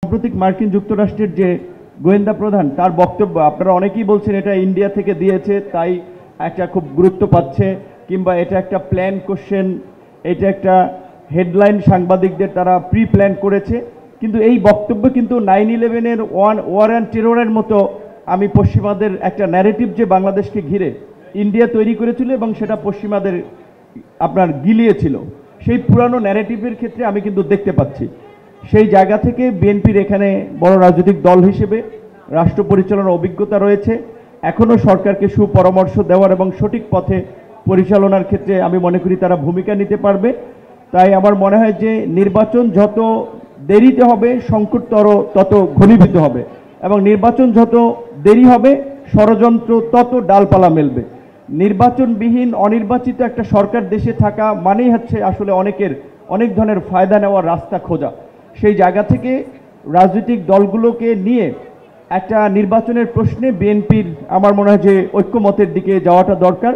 সাম্প্রতিক মার্কিন যুক্তরাষ্ট্রের যে গোয়েন্দা প্রধান তার বক্তব্য আপনারা অনেকেই বলছেন এটা ইন্ডিয়া থেকে দিয়েছে তাই একটা খুব গুরুত্ব পাচ্ছে, কিংবা এটা একটা প্ল্যান কোশ্চেন, এটা একটা হেডলাইন সাংবাদিকদের তারা প্রি প্ল্যান করেছে। কিন্তু এই বক্তব্য কিন্তু 9/11-এর ওয়ার অ্যান্ড টেররের মতো আমি পশ্চিমাদের একটা ন্যারেটিভ যে বাংলাদেশকে ঘিরে ইন্ডিয়া তৈরি করেছিল এবং সেটা পশ্চিমাদের আপনার গিলিয়েছিল, সেই পুরানো ন্যারেটিভের ক্ষেত্রে আমি কিন্তু দেখতে পাচ্ছি। সেই জায়গা থেকে বিএনপির এখানে বড় রাজনৈতিক দল হিসেবে রাষ্ট্র পরিচালনার অভিজ্ঞতা রয়েছে, এখনও সরকারকে সুপরামর্শ দেওয়ার এবং সঠিক পথে পরিচালনার ক্ষেত্রে আমি মনে করি তারা ভূমিকা নিতে পারবে। তাই আমার মনে হয় যে নির্বাচন যত দেরিতে হবে সংকটতর তত ঘনীভূত হবে, এবং নির্বাচন যত দেরি হবে ষড়যন্ত্র তত ডালপালা মেলবে। নির্বাচনবিহীন অনির্বাচিত একটা সরকার দেশে থাকা মানেই হচ্ছে আসলে অনেক ধরনের ফায়দা নেওয়ার রাস্তা খোঁজা। সেই জায়গা থেকে রাজনৈতিক দলগুলোকে নিয়ে একটা নির্বাচনের প্রশ্নে বিএনপির আমার মনে হয় যে ঐক্যমতের দিকে যাওয়াটা দরকার।